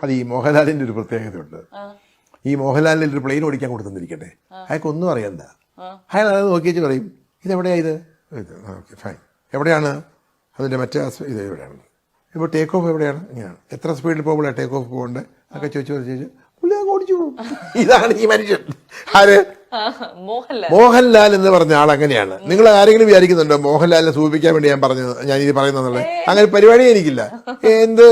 അത് ഈ മോഹൻലാലിന്റെ ഒരു പ്രത്യേകതയുണ്ട്. ഈ മോഹൻലാലിന് ഒരു പ്ലെയിൻ ഓടിക്കാൻ കൊടുത്തിരിക്കട്ടെ, അയാൾക്കൊന്നും അറിയണ്ട. അയാൾ അത് നോക്കിയിട്ട് പറയും ഇതെവിടെയാ ഇത്, ഓക്കെ ഫൈൻ, എവിടെയാണ് അതിൻ്റെ മറ്റേ ഇത് എവിടെയാണ്, ഇപ്പോൾ ടേക്ക് ഓഫ് എവിടെയാണ്, ഇങ്ങനെയാണ്, എത്ര സ്പീഡിൽ പോകുമ്പോഴാണ് ടേക്ക് ഓഫ് പോകേണ്ടത് ഒക്കെ ചോദിച്ചു പുള്ളി അങ്ങ് ഓടിച്ചു പോകും. ഇതാണ് ഈ മനുഷ്യൻ. ആര്? മോഹൻലാൽ എന്ന് പറഞ്ഞ ആൾ അങ്ങനെയാണ്. നിങ്ങൾ ആരെങ്കിലും വിചാരിക്കുന്നുണ്ടോ മോഹൻലാലിനെ സൂചിപ്പിക്കാൻ വേണ്ടി ഞാൻ ഇത് പറയുന്നത്? അങ്ങനെ പരിപാടി എനിക്കില്ല. എന്ത്,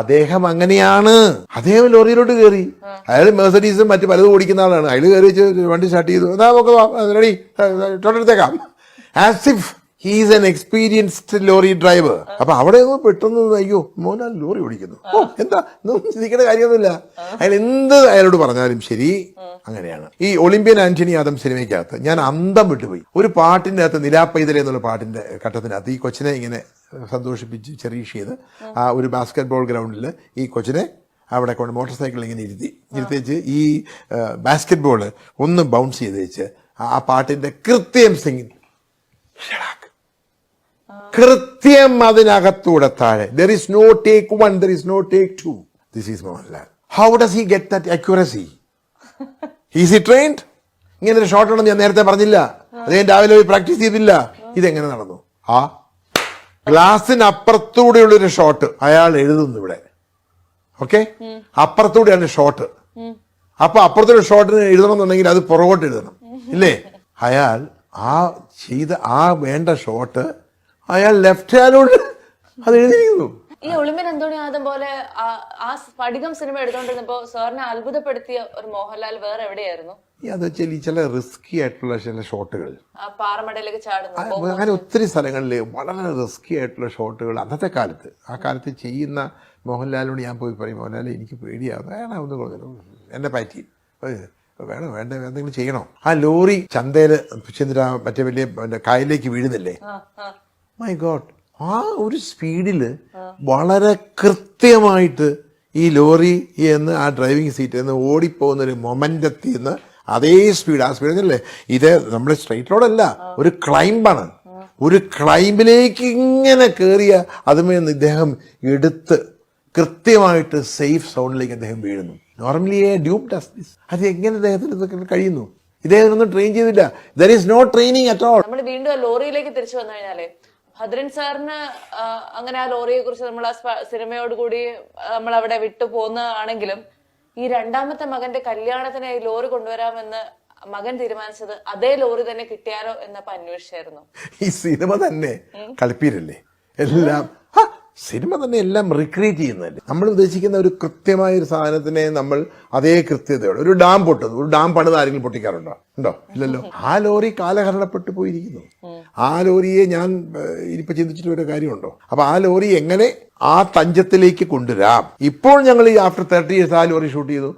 അദ്ദേഹം അങ്ങനെയാണ്. അദ്ദേഹം ലോറിയിലോട്ട് കയറി, അയാൾ മെർസഡീസും മറ്റു പലതും ഓടിക്കുന്ന ആളാണ്. അയാൾ കയറി വെച്ച് വണ്ടി സ്റ്റാർട്ട് ചെയ്തു, അതാ നമുക്ക് റെഡി, തൊട്ടടുത്തേക്കാം. As if he's an experienced lorry driver. അപ്പൊ അവിടെ പെട്ടെന്ന് അയ്യോ മോഹൻലാൽ ലോറി ഓടിക്കുന്നു, ഓ എന്താ ചിന്തിക്കേണ്ട കാര്യമൊന്നുമില്ല. അയാൾ എന്ത് അയാളോട് പറഞ്ഞാലും ശരി, അങ്ങനെയാണ്. ഈ ഒളിമ്പ്യൻ ആന്റണി ആദം സിനിമയ്ക്കകത്ത് ഞാൻ അന്തം വിട്ടുപോയി. ഒരു പാട്ടിന്റെ അകത്ത് നിലാപ്പൈതലെ എന്നുള്ള പാട്ടിന്റെ ഘട്ടത്തിനകത്ത് ഈ കൊച്ചിനെ ഇങ്ങനെ സന്തോഷിപ്പിച്ച് ചെറീഷ് ചെയ്ത് ആ ഒരു ബാസ്കറ്റ് ബോൾ ഗ്രൗണ്ടിൽ ഈ കൊച്ചിനെ അവിടെ കൊണ്ട് മോട്ടോർ സൈക്കിളിൽ ഇങ്ങനെ ഇരുത്തിച്ച് ഈ ബാസ്കറ്റ് ബോള് ഒന്ന് ബൗൺസ് ചെയ്ത് വെച്ച് ആ പാട്ടിന്റെ കൃത്യം സിംഗിങ് കൃത്യം അതിനകത്തൂടെ താഴെ. There is no take one, there is no take two. This is Mohanlal. How does he get that accuracy? Is he trained? ഇങ്ങനെ ഒരു ഷോട്ട് ഉണ്ടെന്ന് ഞാൻ നേരത്തെ പറഞ്ഞില്ല. അദ്ദേഹം രാവിലെ പോയി പ്രാക്ടീസ് ചെയ്തില്ല. ഇതെങ്ങനെ നടന്നു? ആ ഗ്ലാസിനപ്പുറത്തൂടെയുള്ളൊരു ഷോട്ട് അയാൾ എഴുതുന്നു ഇവിടെ. ഓക്കെ, അപ്പുറത്തൂടെയാണ് ഷോട്ട്. അപ്പൊ അപ്പുറത്തൊരു ഷോട്ടിന് എഴുതണമെന്നുണ്ടെങ്കിൽ അത് പുറകോട്ട് എഴുതണം, ഇല്ലേ? അയാൾ ആ ചെയ്ത ആ വേണ്ട ഷോട്ട് അയാൾ ലെഫ്റ്റ് ഹാൻഡോട് അത് എഴുതിയിരിക്കുന്നു. ഈ ഒളിമ്പ്യൻ അന്തോണി ആദം പോലെ ആ സ്ഫടികം സിനിമ എടുത്തോണ്ടിരുന്നപ്പോ സാറിനെ അത്ഭുതപ്പെടുത്തിയ ഒരു മോഹൻലാൽ വേറെ എവിടെയായിരുന്നു? അത് വെച്ചാൽ ഈ ചില റിസ്കി ആയിട്ടുള്ള ചില ഷോട്ടുകൾ, പാറമടയിലേക്ക് ചാടുന്നു, അങ്ങനെ ഒത്തിരി സ്ഥലങ്ങളിൽ വളരെ റിസ്കി ആയിട്ടുള്ള ഷോട്ടുകൾ അന്നത്തെ കാലത്ത് ആ കാലത്ത് ചെയ്യുന്ന മോഹൻലാലിനോട് ഞാൻ പോയി പറയും, മോഹൻലാൽ എനിക്ക് പേടിയാവും, വേണം ഒന്ന് കൊടുക്കണം, എന്നെ പറ്റി വേണം, വേണ്ട എന്തെങ്കിലും ചെയ്യണോ? ആ ലോറി ചന്തയില് മറ്റേ വലിയ കായലിലേക്ക് വീഴുന്നില്ലേ, മൈ ഗോഡ്, ആ ഒരു സ്പീഡില് വളരെ കൃത്യമായിട്ട് ഈ ലോറി എന്ന് ആ ഡ്രൈവിംഗ് സീറ്റിൽ നിന്ന് ഓടിപ്പോകുന്ന ഒരു മൊമെന്റത്തിൽ നിന്ന് അതേ സ്പീഡ്, ആ സ്പീഡ് അല്ലേ, ഇത് നമ്മുടെ സ്ട്രെയിറ്റ് റോഡല്ല, ഒരു ക്ലൈംബാണ്. ഒരു ക്ലൈംബിലേക്ക് ഇങ്ങനെ കയറിയ അതുമേന്ന് ഇദ്ദേഹം എടുത്ത് കൃത്യമായിട്ട് സേഫ് സോണിലേക്ക് അദ്ദേഹം വീഴുന്നു. Normally a dupe does this. അത് എങ്ങനെ അദ്ദേഹത്തിന് ഇതൊക്കെ കഴിയുന്നു? ഇദ്ദേഹത്തിനൊന്നും ട്രെയിൻ ചെയ്തില്ല. There is no training at all. നമ്മൾ വീണ്ടും ലോറിയിലേക്ക് തിരിച്ചു വന്നു കഴിഞ്ഞാല് ഭദ്രൻ സാറിന് അങ്ങനെ ആ ലോറിയെ കുറിച്ച് നമ്മൾ ആ സിനിമയോട് കൂടി നമ്മൾ അവിടെ വിട്ടു പോകുന്നതാണെങ്കിലും ഈ രണ്ടാമത്തെ മകന്റെ കല്യാണത്തിന് ഈ ലോറി കൊണ്ടുവരാമെന്ന് മകൻ തീരുമാനിച്ചത് അതേ ലോറി തന്നെ കിട്ടിയാലോ എന്നപ്പോ അന്വേഷിച്ചായിരുന്നു. ഈ സിനിമ തന്നെ കളിപ്പീരല്ലേ, എല്ലാം സിനിമ തന്നെ എല്ലാം റിക്രിയേറ്റ് ചെയ്യുന്നതല്ലേ. നമ്മൾ ഉദ്ദേശിക്കുന്ന ഒരു കൃത്യമായ ഒരു സാധനത്തിനെ നമ്മൾ അതേ കൃത്യതയോടെ, ഒരു ഡാം പൊട്ടുന്നു, ഒരു ഡാം പണിത് ആരെങ്കിലും പൊട്ടിക്കാറുണ്ടോ? ഉണ്ടോ? ഇല്ലല്ലോ. ആ ലോറി കാലഹരണപ്പെട്ടു പോയിരിക്കുന്നു. ആ ലോറിയെ ഞാൻ ഇനിയിപ്പോ ചിന്തിച്ചിട്ട് ഒരു കാര്യമുണ്ടോ? അപ്പൊ ആ ലോറി എങ്ങനെ ആ തഞ്ചത്തിലേക്ക് കൊണ്ടുവരാം? ഇപ്പോൾ ഞങ്ങൾ ഈ ആഫ്റ്റർ 30 years ആ ലോറി ഷൂട്ട് ചെയ്തു.